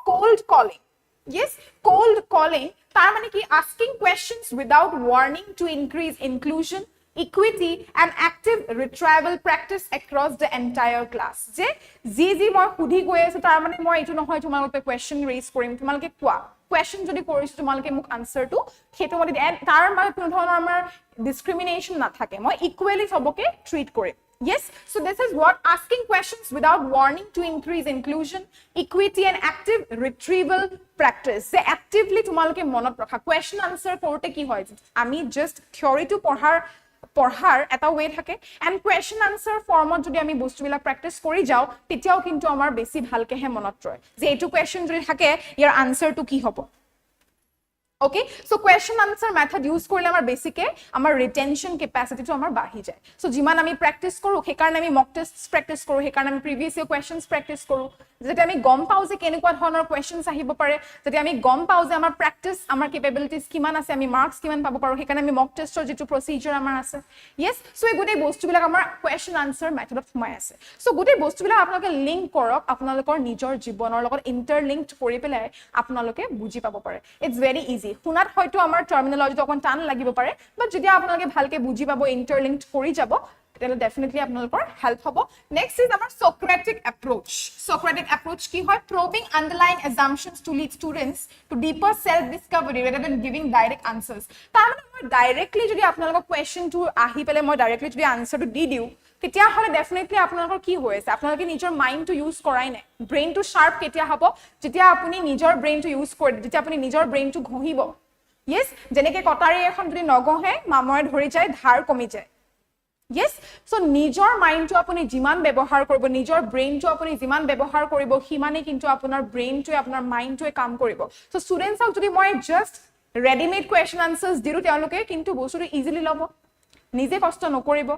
cold calling yes cold calling তাৰ মানে কি asking questions without warning to increase inclusion equity and active retrieval practice across the entire class যে জি মই খুদি গৈ আছে তাৰ মানে মই এটো নহয় তোমালোকে question raise কৰিম তোমালোকে কোৱা question যদি কৰিছো তোমালোকে মোক আনসাৰ টু হেতু মতে তাৰ মানে কোনো ধৰণৰ আমাৰ ডিসক্ৰিমিনেশন না থাকে মই ইকুৱেলি সবকে ট্ৰিট কৰিম yes so this is what asking questions without warning to increase inclusion equity and active retrieval practice যে actively তোমালোকে মনত ৰাখা question answer কৰোতে কি হয় আমি just theory to পঢ়াৰ এটা ওয়ে থাকে এন্ড কোয়েশ্চন আনসাৰ ফৰ্মত যদি আমি বস্তুবিলাক প্ৰ্যাকটিস কৰি যাও তেতিয়াও কিন্তু আমাৰ বেছি ভালকে হে মনত ৰয় যে এটো কোয়েশ্চন যদি থাকে ইয়াৰ আনসাৰটো কি হ'ব Okay, so question answer method use কৰিলে আমাৰ বেসিকে আমাৰ retention capacity to আমাৰ বাঢ়ি যায় so যিমান আমি প্ৰ্যাকটিস কৰো সেই কাৰণে আমি mock tests প্ৰ্যাকটিস কৰো সেই কাৰণে আমি previous year questions প্ৰ্যাকটিস কৰো যেটা আমি গম পাও যে কেনেকুৱা ধৰণৰ questions আহিব পাৰে যেটা আমি গম পাও যে আমাৰ প্ৰ্যাকটিস আমাৰ capabilities কিমান আছে আমি marks কিমান পাব পাৰো সেই কাৰণে আমি mock testৰ যেটো procedure আমাৰ আছে yes so এই গুটেই বস্তুবিলাক আমাৰ question answer methodত সোমাই আছে so গুটেই বস্তুবিলাক আপোনালোকে লিংক কৰক আপোনালোকৰ নিজৰ জীৱনৰ লগত interlinked কৰি পেলাই আপোনালোকে বুজি পাব পাৰে it's very easy শুনাত হয়তো আমাৰ টাৰ্মিনোলজিটো অকন টান লাগিব পাৰে বাট যদি আপোনালোকে ভালকে বুজি পাব ইন্টাৰলিংকড কৰি যাব তেতিয়ালে ডেফিনেটলি আপোনালোকৰ হেল্প হ'ব নেক্সট ইজ আমাৰ Socratic approach কি হয় probing underlying assumptions to lead students to deeper self discovery rather than giving direct answers তাৰ মানে মই ডাইৰেক্টলি যদি আপোনালোকৰ কোৱেশ্চনটো আহি পেলে মই ডাইৰেক্টলি যদি আনসাৰটো দি দিও তেতিয়া হলে ডেফিনেটলি আপোনালোকৰ কি হৈ আছে আপোনালোকে নিজৰ মাইন্ডটো ইউজ কৰাই নাই ব্ৰেইনটো শাৰ্প কেতিয়া হ'ব যেতিয়া আপুনি নিজৰ ব্ৰেইনটো ইউজ কৰি যেতিয়া আপুনি নিজৰ ব্ৰেইনটো ঘহিব yes যেনেকে কটাৰী এখন যদি নগহে মামৰে ধৰি যায় ধাৰ কমি যায় yes so নিজৰ মাইন্ডটো আপুনি যিমান ব্যৱহাৰ কৰিব নিজৰ ব্ৰেইনটো আপুনি যিমান ব্যৱহাৰ কৰিব হিমানে কিন্তু আপোনাৰ ব্ৰেইনটোৱে আপোনাৰ মাইন্ডটোৱে কাম কৰিব so ষ্টুডেন্টছক যদি মই জাস্ট ৰেডিমেড কোৱেশ্চন আনসাৰ্স দিৰু তেওঁলোকে কিন্তু বস্তুটো ইজিলি লব নিজে কষ্ট নকৰিব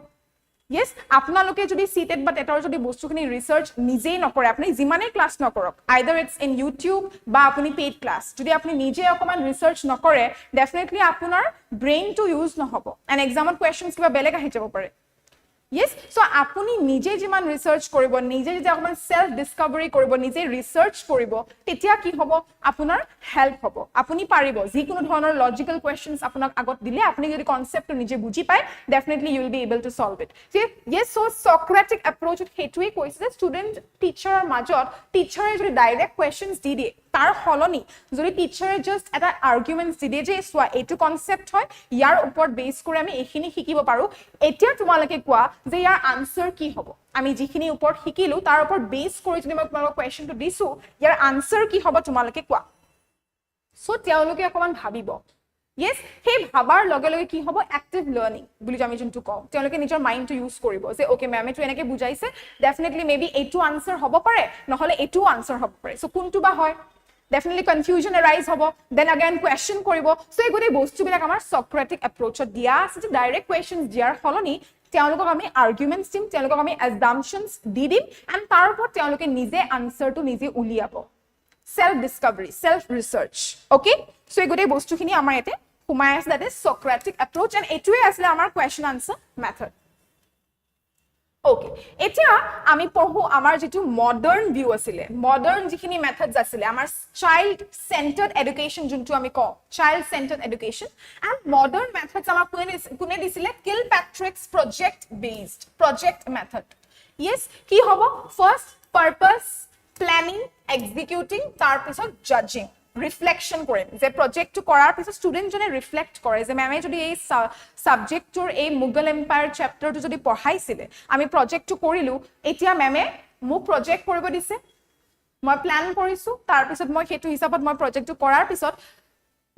Yes, আপোনালোকে যদি CTET বা TETৰ যদি বস্তুখিনি ৰিসাৰ্চ নিজেই নকৰে, আপুনি যিমানে ক্লাছ নকৰক, either it's in YouTube বা আপুনি পেইড ক্লাছ, যদি আপুনি নিজে অকমান ৰিসাৰ্চ নকৰে, ডেফিনেটলি আপোনাৰ ব্ৰেইনটো ইউজ নহব এণ্ড এক্সামত কুৱেশ্যনছ কিবা বেলেগ আহি যাব পাৰে। Yes, so আপুনি নিজে যিমান ৰিসাৰ্চ কৰিব, নিজে যদি অকমান সেলফ ডিসকভাৰি কৰিব, নিজে ৰিসাৰ্চ কৰিব, তেতিয়া কি হ'ব, আপোনাৰ হেল্প হ'ব, আপুনি পাৰিব যিকোনো ধৰণৰ লজিক্যাল কুৱেশ্যনছ আপোনাক আগত দিলে আপুনি যদি কনসেপ্টটো নিজে বুজি পায়, definitely you will be able to solve it. Yes, so Socratic approach হেতুৱে কৈছে যে ষ্টুডেন্ট টিচাৰৰ মাজত টিচাৰে যদি ডাইৰেক্ট কুৱেশ্যনছ দি দিয়ে, তাৰ হলনি যদি টিচাৰে জাস্ট এটা আৰ্গুমেন্টছ দি দিয়ে যে সোৱা এইটো কনসেপ্ট হয়, ইয়াৰ ওপৰত বেস কৰি আমি এইখিনি শিকিব পাৰো, এতিয়া তোমালোকে কোৱা যে ইয়াৰ আনসাৰ কি হ'ব, আমি যিখিনি ওপৰত শিকিলো তাৰ ওপৰত বেস কৰি যদি মই তোমালোকক কুৱেশ্যনটো দিছো, ইয়াৰ আনসাৰ কি হ'ব তোমালোকে কোৱা। সো তেওঁলোকে অকমান ভাবিব। Yes, সেই ভাবার লগে লগে কি হ'ব, অ্যাক্টিভ লার্নিং বুলি আমি যোনটো কওঁ, তেওঁলোকে নিজৰ মাইন্ডটো ইউজ কৰিব যে ওকে মেমে তো এনেকে বুজাইছে, ডেফিনেটলি মেবি এইটো আনসাৰ হ'ব পাৰে, নহলে এইটো আনসাৰ হ'ব পাৰে, সো কোনটো বা হয়, definitely confusion arise hobo, then again question koribo, so ei gotei bostu bilak amar Socratic approach dia ase je direct questions diar holoni তেওঁলোকক আমি আৰ্গুমেন্টছ দিম, তেওঁলোকক আমি assumptions দি দিম and তাৰ ওপৰত তেওঁলোকে নিজে আনসাৰটো নিজে উলিয়াব, self discovery, self research, okay, so ei gotei bostuখিনি আমাৰ এতে সোমাই আছে, that is Socratic approach and এটোৱে আসলে আমাৰ question answer method. Okay, এতিয়া আমি পঢ়ো আমাৰ যেটো মডাৰ্ন ভিউ আছিলে, মডাৰ্ন যিখিনি মেথডস আছিলে আমাৰ চাইল্ড সেন্টাৰ্ড এডুকেশন যোনটো আমি কওঁ, child centred education and modern methods আমাৰ কোনে দিছিলে, কিলপেট্ৰিক্স প্ৰজেক্ট মেথড। Yes, কি হ'ব, ফাৰ্স্ট পাৰপাস, প্ল্যানিং, এক্সিকিউটিং, তাৰ পিছত জাজিং, ৰিফ্লেকশন কৰেন যে প্ৰজেক্টটো কৰাৰ পিছত স্টুডেন্ট জনে ৰিফ্লেক্ট কৰে যে মেমে যদি এই সাবজেক্টৰ এই মুঘল এম্পায়াৰ চ্যাপ্টাৰটো যদি পঢ়াইছিলে, আমি প্ৰজেক্টটো কৰিলো, এতিয়া মেমে মোক প্ৰজেক্ট কৰিব দিছে, মই প্ল্যান কৰিছো, তাৰ পিছত মই হেতু হিচাপত মই প্ৰজেক্টটো কৰাৰ পিছত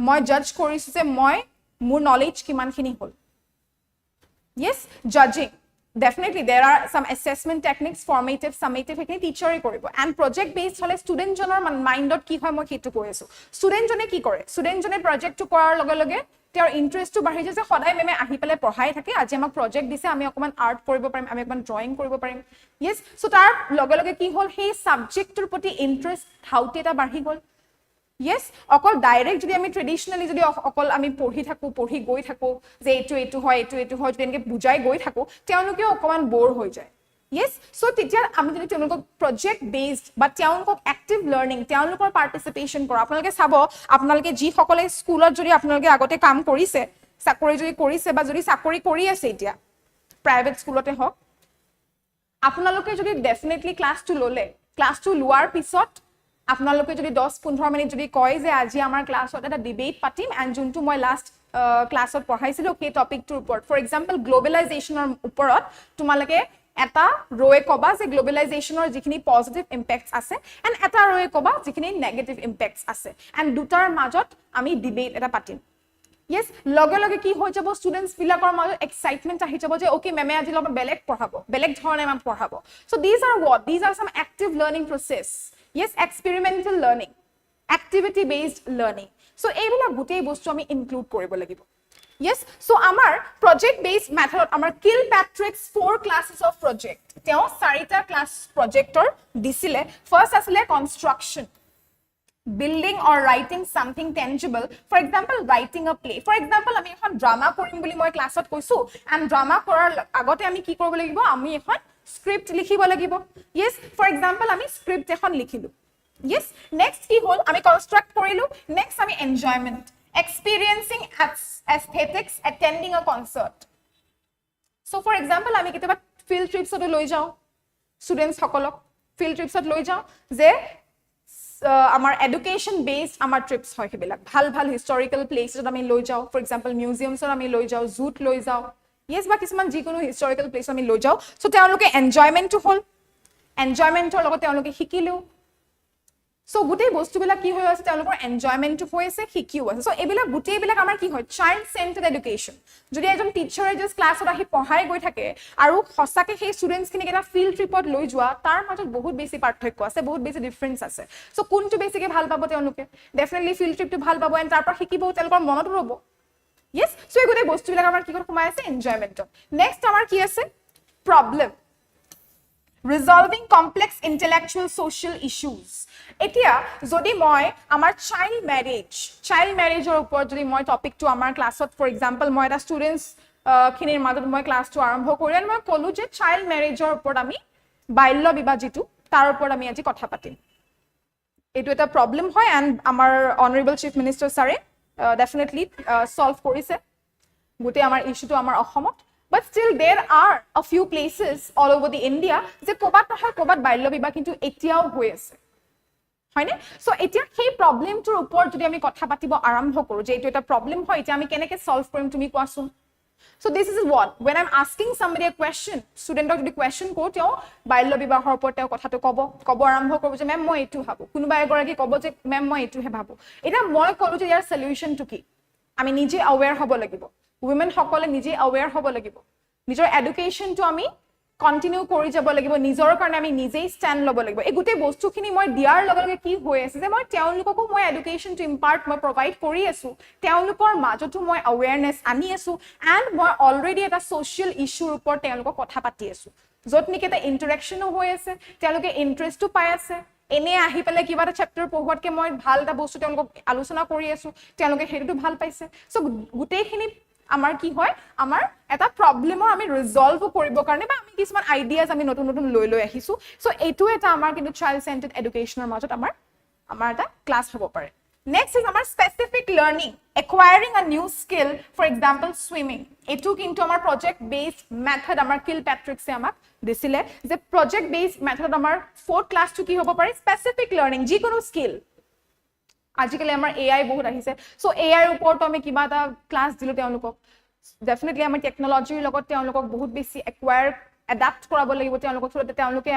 মই জাজ কৰিছো যে মই মোৰ নলেজ কিমানখিনি হ'ল। Yes, judging, definitely there are some assessment techniques, formative, summative, ekini teacher koribo and project based hole student jonor mindot ki hoy moi hetu koi asu, student jone ki kore, student jone project to korar loge loge ter interest to bahi je hoday meme ahi pele পঢ়াই থাকে, আজি আমাক project দিছে, আমি অকমান art কৰিব পাৰিম, আমি অকমান ড্ৰয়িং কৰিব পাৰিম। Yes, so tar loge loge ki hol সেই সাবজেক্টৰ প্ৰতি ইন্টাৰেস্ট হাউতে এটা বাঢ়ি গল। Yes, অকল ডাইৰেক্ট যদি আমি ট্ৰেডিশনালি যদি অকল আমি পঢ়ি গৈ থাকো যে এইটো হয় যদি এনেকে বুজাই গৈ থাকো, তেওঁলোকে অকমান বোৰ হৈ যায়। Yes, so তেতিয়া আমি যদি তেওঁলোকক প্ৰজেক্ট বেসড বা তেওঁলোকক এক্টিভ লাৰ্নিং, তেওঁলোকৰ পাৰ্টিসিপেশন কৰা, আপোনালোকে চাব, আপোনালোকে যি সকলে স্কুলত যদি আপোনালোকে আগতে কাম কৰিছে, চাকৰি যদি কৰিছে বা যদি চাকৰি কৰি আছে এতিয়া প্ৰাইভেট স্কুলতে হওক, আপোনালোকে যদি ডেফিনেটলি ক্লাছটো ললে, ক্লাছটো লোৱাৰ পিছত আপোনালোকে যদি 10-15 মিনিট যদি কয় যে আজি আমাৰ ক্লাছত এটা ডিবেট পাতিম এন্ড যোনটো মই লাষ্ট ক্লাছত পঢ়াইছিলো সেই টপিকটোৰ ওপৰত, ফৰ এক্সাম্পল গ্লোবেলাইজেশনৰ ওপৰত তোমালোকে এটা ৰয়ে কবা যে গ্লোবেলাইজেশনৰ যিখিনি পজিটিভ ইম্পেক্টস আছে এন্ড এটা ৰয়ে কবা যিখিনি নেগেটিভ ইম্পেক্টস আছে এন্ড দুটাৰ মাজত আমি ডিবেট এটা পাতিম। Yes, লগে লগে কি হৈ যাব, স্টুডেন্টস বিলাকৰ মাজত এক্সাইটমেন্ট আহি যাব যে ওকে মেমে আজি লগত বেলেগ পঢ়াব, বেলেগ ধৰণে মেম পঢ়াব। So these are some active learning process. Yes, experimental learning, activity based learning, so এইবিলাক গুটেই বস্তু আমি ইনক্লুড কৰিব লাগিব। Yes, so আমাৰ project based method আমাৰ Kilpatrick's 4 classes of project, তেওঁ 4টা ক্লাস প্ৰজেক্টৰ দিছিলে। ফাৰ্স্ট আছিল construction, building or writing something tangible, for example writing a play, for example আমি এখন ড্ৰামা কৰিম বুলি মই ক্লাছত কৈছো and ড্ৰামা কৰাৰ আগতে আমি কি কৰিব লাগিব, আমি এখন স্ক্ৰিপ্ট লিখিব লাগিব। Yes, for example আমি স্ক্ৰিপ্ট এখন লিখিলো। Yes, next কি হল, আমি কনস্ট্ৰাক্ট কৰিলো, next আমি enjoyment, experiencing aesthetics, attending a concert, so for example আমি কিবা ফিল্ড ট্ৰিপছত লৈ যাও, স্টুডেন্টস সকলক ফিল্ড ট্ৰিপছত লৈ যাও যে আমাৰ এডুকেশন বেসড আমাৰ ট্ৰিপস হয়, হেবিলাক ভাল ভাল হিষ্টৰিকেল প্লেসত আমি লৈ যাও, ফৰ এক্সাম্পল মিউজিয়ামছত আমি লৈ যাও, জুট লৈ যাও। Yes, বা কিছুমান যিকোনো হিষ্টৰিকেল প্লেস আমি লৈ যাও, সো তেওঁলোকে এনজয়মেন্টটো হল, এনজয়মেন্টৰ লগত তেওঁলোকে শিকিলো, সো গুটেই বস্তুবিলাক কি হৈ আছে, তেওঁলোকৰ এনজয়মেন্টটো হৈ আছে, শিকিও আছে। সো এইবিলাক গুটেইবিলাক আমাৰ কি হয়, চাইল্ড সেন্টাৰ্ড এডুকেশন। যদি এজন টিচাৰে জাস্ট ক্লাছত আহি পঢ়াই গৈ থাকে আৰু সঁচাকে সেই স্টুডেন্টছখিনিক এটা ফিল্ড ট্ৰিপত লৈ যোৱা, তাৰ মাজত বহুত বেছি পাৰ্থক্য আছে, বহুত বেছি ডিফাৰেন্স আছে। সো কোনটো বেছিকে ভাল পাব তেওঁলোকে, ডেফিনেটলি ফিল্ড ট্ৰিপটো ভাল পাব এণ্ড তাৰ পৰা শিকিব, তেওঁলোকৰ মনত ৰ'ব। Yes, so এই গোটেই বস্তুবিলাক আমাৰ কি সোমাই আছে, এনজয়মেন্টত। নেক্সট আমাৰ কি আছে, problem, resolving complex intellectual social issues. Etia jodi moi amar child marriage or upor jodi moi topic to amar class for example moi eta students khinir madot moi class to arambho korilen moi kolu je child marriage or upor ami bailya bibah jitu tar upor ami aji kotha patim. Etu eta problem hoy and amar honorable chief minister sare definitely solve korise gote amar issue to amar ahomot. But still there are a few places all over the India je kobat nohoi kobat bailya bibah kintu etiao hoi ase হয় নে so এতিয়া সেই প্ৰবলেমটোৰ ওপৰত যদি আমি কথা পাতিব আৰম্ভ কৰো যে এটো এটা প্ৰবলেম হয় এতিয়া আমি কেনেকৈ সলভ কৰিম তুমি কোৱাচোন So this is what when I'm asking somebody a question student যদি question কৰো তেও বাল্য বিবাহৰ ওপৰত তেও কথাটো কব আৰম্ভ কৰিব যে মেম মই এটো ভাবো কোনোবা এগৰাকী কব যে মেম মই এটো হে ভাবো এটা মই কৰো যে ইয়াৰ সলিউশনটো কি আমি নিজে aware হ'ব লাগিব women সকলে নিজে aware হ'ব লাগিব নিজৰ এডুকেশনটো আমি কন্টিনিউ কৰি যাব লাগিব নিজৰ কাৰণে আমি নিজেই ষ্টেণ্ড ল'ব লাগিব এই গুটে বস্তুখিনি মই দিয়াৰ লগে কি হৈ আছে যে মই তেওঁলোককো মই এডুকেশন টু ইম্পাৰ্ট মই প্ৰভাইড কৰি আছো তেওঁলোকৰ মাজতো মই অৱেৰনেছ আনি আছো এণ্ড মই অলৰেডি এটা সোশ্যাল ইস্যুৰ ওপৰত তেওঁলোকক কথা পাতি আছো য'ত নেকি এটা ইন্টাৰেকশনো হৈ আছে তেওঁলোকে ইন্টাৰেষ্টটো পাই আছে এনে আহি পেলে কিবা এটা চেপ্টাৰ পঢ়ুৱাতকে মই ভাল এটা বস্তু তেওঁলোকক আলোচনা কৰি আছো তেওঁলোকে হেৰিটো ভাল পাইছে সো গুটেখিনি আমাৰ কি হয় আমাৰ এটা প্ৰবলেমৰ আমি ৰিজলভ কৰিব কাৰণে বা আমি কিছুমান আইডিয়াজ আমি নতুন নতুন লৈ আহিছো সো এটো এটা আমাৰ কিন্তু চাইল্ড সেন্টাৰ্ড এডুকেশনৰ মাজত আমাৰ এটা ক্লাছ হ'ব পাৰে নেক্সট ইজ আমাৰ specific learning acquiring a new skill for example swimming এটো কিন্তু আমাৰ প্ৰজেক্ট বেসড মেথড আমাৰ কিল প্যাট্ৰিক্সে আমাক দিছিলে যে প্ৰজেক্ট বেসড মেথড আমাৰ 4th ক্লাছটো কি হ'ব পাৰে স্পেসিফিক লাৰ্নিং যিকোনো স্কিল আজিকালি আমাৰ এআই বহুত আহিছে সো এআই ওপৰত আমি কিবা এটা ক্লাছ দিলো তেওঁলোকক ডেফিনেটলি আমাৰ টেকনলজিৰ লগত তেওঁলোকক বহুত বেছি একুৱায়াৰ এডাপ্ট কৰাব লাগিব তেওঁলোকক তেওঁলোকে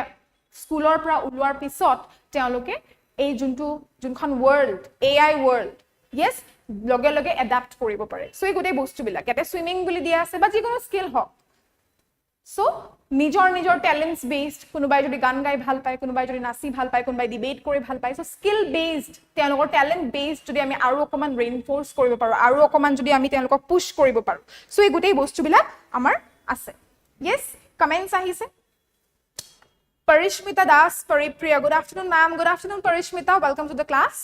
স্কুলৰ পৰা উলোৱাৰ পিছত তেওঁলোকে এই যোনখন ওয়াৰ্ল্ড এআই ওয়াৰ্ল্ড ইয়েস লগে লগে এডাপ্ট কৰিব পাৰে সো এই গোটেই বস্তুবিলাক ইয়াতে সুইমিং বুলি দিয়া আছে বা যিকোনো স্কিল হওক সো নিজৰ ট্যালেন্টস বেসড কোনোবাই যদি গান গাই ভাল পায় কোনোবাই যদি নাচি ভাল পায় কোনোবাই ডিবেট কৰি ভাল পায় সো স্কিল বেসড তেওঁলোকৰ ট্যালেন্ট বেসড যদি আমি আৰু অকমান ৰেইনফোৰ্স কৰিব পাৰো আৰু অকমান যদি আমি তেওঁলোকক পুশ কৰিব পাৰো সো এই গোটেই বস্তুবিলাক আমাৰ আছে ইয়েস কমেন্টস আহিছে Parishmita Das Paripriya good afternoon ma'am good afternoon Parishmita welcome to the class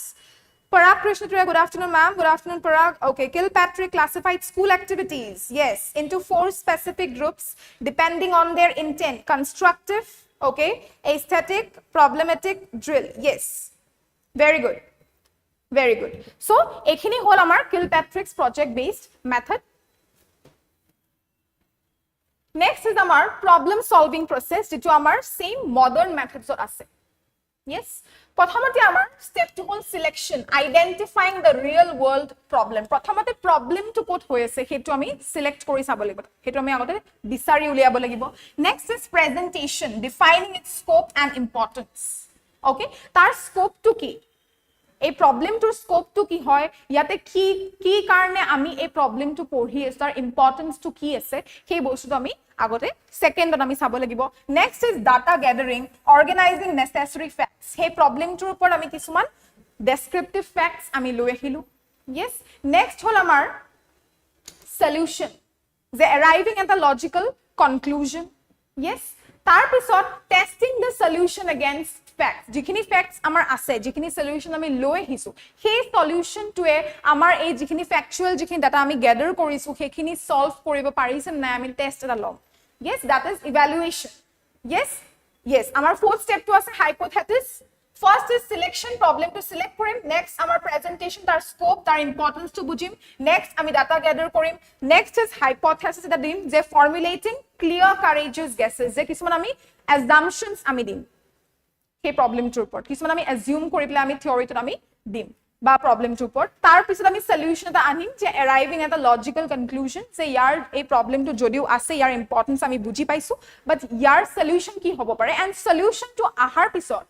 Parag Krishnaturiya good afternoon ma'am good afternoon Parag okay Kilpatrick classified school activities yes into 4 specific groups depending on their intent constructive okay aesthetic problematic drill yes very good so ekhini hol amar Kilpatrick's project based method next is amar problem solving process jitu amar same modern methods or ase yes প্রথমতে আমার step two হল selection identifying the real world problem প্রথমতে প্রবলেমটো কোট হৈ আছে হেতু আমি সিলেক্ট কৰি চাব লাগিব হেতু আমি আগতে বিচাৰি উলিয়াব লাগিব next is presentation defining its scope and importance okay তাৰ স্কোপটো কি এই প্ৰবলেমটোৰ স্কোপটো কি হয় ইয়াতে কি কাৰণে আমি এই প্ৰবলেমটো পঢ়ি আছো তাৰ ইম্পৰ্টেন্সটো কি আছে সেই বস্তুটো আমি আগতে সেকেন্ডত আমি চাব লাগিব নেক্সট ইজ ডাটা গ্যাদাৰিং অৰ্গানাইজিং নেসেসাৰি ফ্যাক্টস হে প্ৰবলেমটোৰ ওপৰত আমি কিছুমান ডেসক্ৰিপটিভ ফ্যাক্টস আমি লৈ আহিলো yes next হল আমাৰ সলিউশন যে arriving at a logical conclusion yes তাৰ পিছত testing the solution against facts যিখিনি ফ্যাক্টস আমাৰ আছে যিখিনি সলিউশন আমি লৈ আহিছো সেই সলিউশনটোৱে আমাৰ এই যিখিনি ফ্যাকচুয়াল যিখিনি ডাটা আমি গ্যাদাৰ কৰিছো সেইখিনি সলভ কৰিব পাৰিছে না আমি টেস্ট এটা লম yes that is evaluation yes আমাৰ fourth step to আছে hypothesis first is selection problem to select korim next our presentation tar scope tar importance to bujim next ami data gather korim next is hypothesis eta dim je formulating clear courageous guesses je kisuman ami assumptions ami dim he problem to report kisuman ami assume kori pele ami theory to ami dim বা problem to report tar pisot ami solution eta anim je arriving at a logical conclusion say yar ei problem to jodiu ase yar importance ami buji paisu but yar solution ki hobo pare and solution to ahar pisot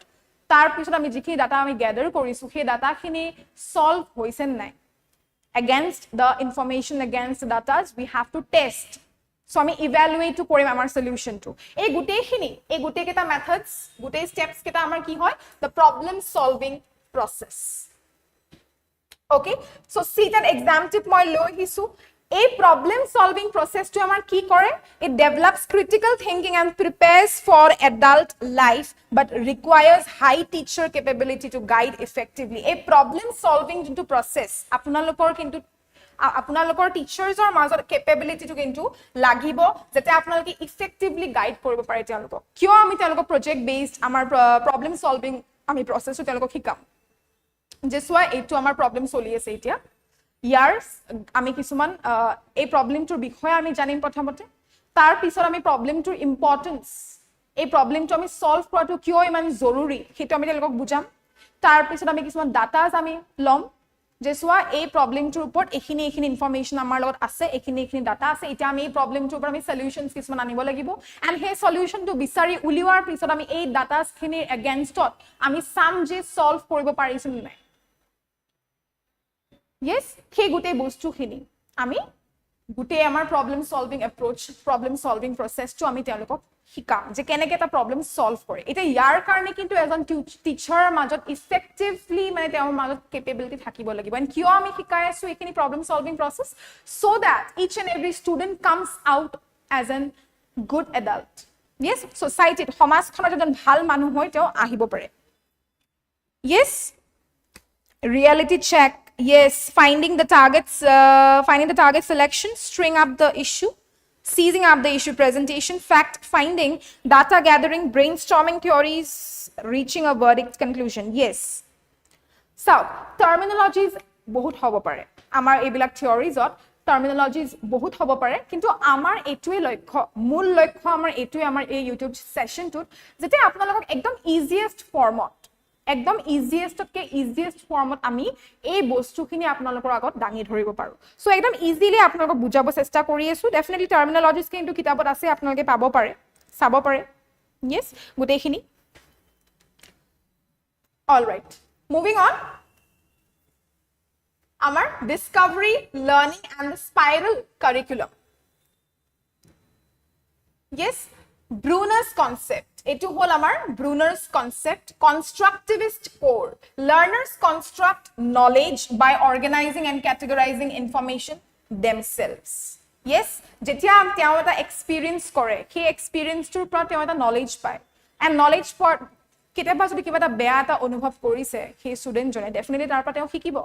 tar pisot ami jikhi data ami gather korisu he data khini solve hoise nai against the information against the data we have to test so ami evaluate to korim amar solution to ei gute keta methods gute steps keta amar ki hoy the problem solving process okay so CTET exam tip moi loi hisu A problem solving process to amar ki kore, it develops critical thinking and prepares for adult life but requires high teacher capability to guide effectively. A problem solving into process আপোনালোকৰ টিচাৰ্ছৰ মাজত কেপেবিলিটিটো কিন্তু লাগিব যাতে আপোনালোকে effectively guide কৰিব পাৰে তেওঁলোকক কিয় আমি তেওঁলোকক প্ৰজেক্ট বেসড আমাৰ প্ৰবলেম সলভিং আমি প্ৰসেসটো তেওঁলোকক শিকাম যেসোৱা এইটো আমাৰ প্ৰবলেম চলি আছে এতিয়া ইয়াৰ আমি কিছুমান এই প্ৰবলেমটোৰ বিষয়ে আমি জানিম প্ৰথমতে তাৰ পিছত আমি প্ৰবলেমটোৰ ইম্পৰ্টেন্স এই প্ৰবলেমটো আমি সলভ কৰাটো কিয় ইমান জৰুৰী সেইটো আমি তেওঁলোকক বুজাম তাৰ পিছত আমি কিছুমান ডাটাস আমি লম যেসোৱা এই প্ৰবলেমটোৰ ওপৰত এখিনি ইনফৰমেশন আমাৰ লগত আছে এখিনি ডাটা আছে এটা আমি এই প্ৰবলেমটোৰ ওপৰত আমি সলিউশনস কিছুমান আনিব লাগিব এন্ড হে সলিউশনটো বিচাৰি উলিওৱাৰ পিছত আমি এই ডাটাসখিনিৰ এগেইনষ্টত আমি সাম যে সলভ কৰিব পাৰিছো নাই yes সেই গুটে বস্তুখিনি আমি গুটে আমাৰ problem solving approach problem solving প্ৰসেসটো আমি তেওঁলোকক শিকাম যে কেনেকৈ এটা প্ৰবলেম সলভ কৰে এটা ইয়াৰ কাৰণে কিন্তু এজন টিচাৰৰ মাজত ইফেক্টিভলি মানে তেওঁৰ মাজত কেপেবিলিটি থাকিব লাগিব এন্ড কিয় আমি শিকাই আছো এইখিনি problem solving process so that each and every student comes out as an good adult yes সোসাইটিত সমাজখনত এজন ভাল মানুহ হৈ তেওঁ আহিব পাৰে yes reality check yes finding the target selection string up the issue seizing up the issue presentation fact finding data gathering brainstorming theories reaching a verdict conclusion yes so terminologies বহুত হ'ব পাৰে আমাৰ এইবিলাক থিওৰিজত terminologies বহুত হ'ব পাৰে কিন্তু আমাৰ এটোই লক্ষ্য মূল লক্ষ্য আমাৰ এটোই আমাৰ এই ইউটিউব সেশনটোত যেতে আপোনালোকক একদম ইজিয়েষ্ট ফৰ্মত একদম ইজিয়েষ্ট ফৰ্মত আমি এই বস্তুখিনি আপোনালোকৰ আগত দাঙি ধৰিব পাৰো সো একদম ইজিলি আপোনালোকক বুজাব চেষ্টা কৰি আছো ডেফিনেটলি টাৰ্মিনোলজিজ কিন্তু কিতাপত আছে আপোনালোকে পাব পাৰে চাব পাৰে yes গুটেখিনি অল ৰাইট মুভিং অন আমাৰ discovery learning and the spiral curriculum yes Bruner's concept. Etu hol amar Bruner's concept. Constructivist core. Learners construct knowledge by organizing and categorizing information themselves. Yes, jetia teo eta experience kore. He experience tur pra teo eta knowledge pai. And knowledge for kitaba jodi kiba eta beya eta anubhav korise he student jone definitely tar pra teo hikibo.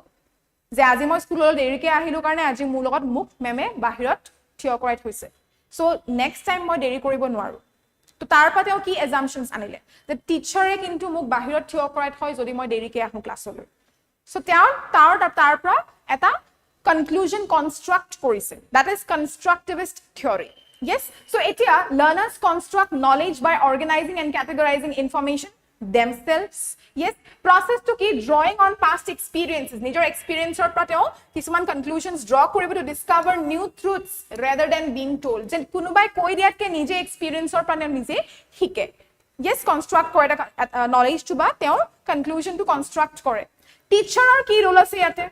Je aji moi school lol derike ahilu karone aji mur logot muk meme bahirot thio korai hoise. So next time moi deri koribo noaru. তো তাৰ পাতেও কি assumptions আনিলে যে টিচাৰে কিন্তু মোক বাহিৰত থিয় কৰাই থয় যদি মই দেৰিকে আহো ক্লাছলৈ সো তাৰ পৰা এটা কনক্লুজন কনস্ট্ৰাক্ট কৰিছে that is constructivist theory yes so এতিয়া learners construct knowledge by organizing and categorizing information themselves yes process to keep drawing on past experiences নিজৰ experienceৰ পাতেও কিছুমান conclusions draw কৰিব to discover new truths rather than being told যেন কোনোবাই কৈ দিয়াতকে নিজে experienceৰ পানে নিজে শিকে yes construct কৰে এটা knowledge to বা তেওঁৰ conclusion to construct কৰে টিচাৰৰ কি ৰোল আছে ইয়াতে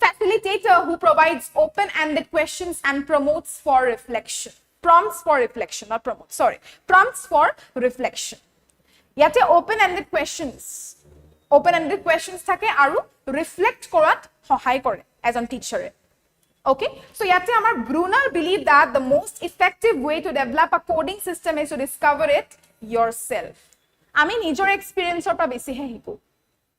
facilitator who provides open-ended questions and prompts for reflection yate open-ended questions থাকে আৰু reflect কৰাত সহায় কৰে as a teacher okay so yate amar Bruner believe that the most effective way to develop a coding system is to discover it yourself আমি নিজৰ এক্সপেৰিয়েন্সৰ পৰা বেছি হে শিকো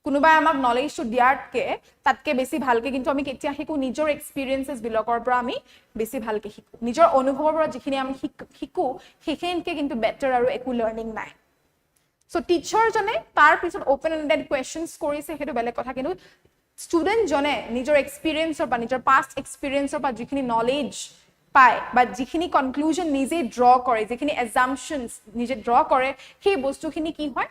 কোনোবাই আমাক নলেজটো দিয়াৰকে তাতকে বেছি ভালকে কিন্তু আমি কেতিয়া শিকো নিজৰ এক্সপেৰিয়েন্সেস বিলাকৰ পৰা আমি বেছি ভালকে শিকো নিজৰ অনুভৱৰ পৰা যিখিনি আমি শিকো সেইখিনিকে কিন্তু বেটাৰ আৰু একো লাৰ্নিং নাই So teacher jone tar pisot open ended questions korise hetu bele kotha kintu student jone nijor experience or ba nijor past experience or ba jikhini knowledge pai ba jikhini conclusion nije draw kore jikhini assumptions nije draw kore he bostu khini ki hoy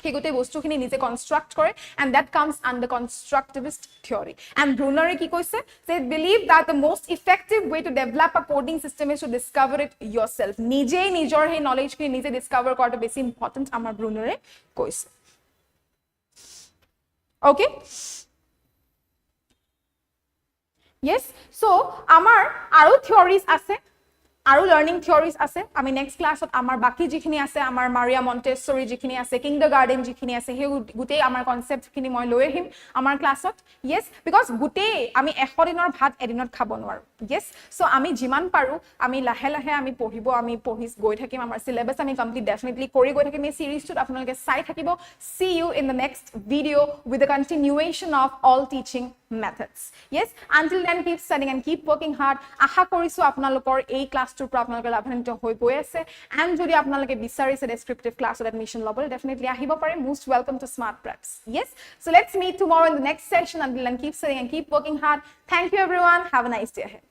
he gote bostu khini nije construct kore and that comes under constructivist theory and Bruner ki koise they believe that the most effective way to develop a coding system is to discover it yourself nije nijor he knowledge ki nije discover korto besi important amar Bruner koise okay yes so amar aro theories ase আৰু learning theories আছে আমি next ক্লাছত আমাৰ বাকি যিখিনি আছে আমাৰ Mariya Montessori যিখিনি আছে কিণ্ডাৰগাৰ্টেন যিখিনি আছে সেই গুটেই আমাৰ কনসেপ্টখিনি মই লৈ আহিম আমাৰ ক্লাছত ইয়েস বিকজ গুটেই আমি 100 দিনৰ ভাত এদিনত খাব নোৱাৰো ইয়েস সো আমি যিমান পাৰো আমি লাহে লাহে আমি পঢ়ি গৈ থাকিম আমাৰ সিলেবাস আমি কমপ্লিট ডেফিনেটলি কৰি গৈ থাকিম এই সিৰিজটোত আপোনালোকে চাই থাকিব see you in the next video with the continuation of all teaching methods yes until then keep studying and keep working hard আশা কৰিছো আপোনালোকৰ এই ক্লাছটোৰ পৰা আপোনালোকে লাভান্বিত হৈ গৈ আছে and যদি আপোনালোকে বিচাৰিছে ডেসক্ৰিপটিভ ক্লাছত এডমিশন ল'বলৈ ডেফিনেটলি আহিব পাৰে most welcome to smart preps yes so let's meet tomorrow in the next session until then keep studying and keep working hard thank you everyone have a nice day ahead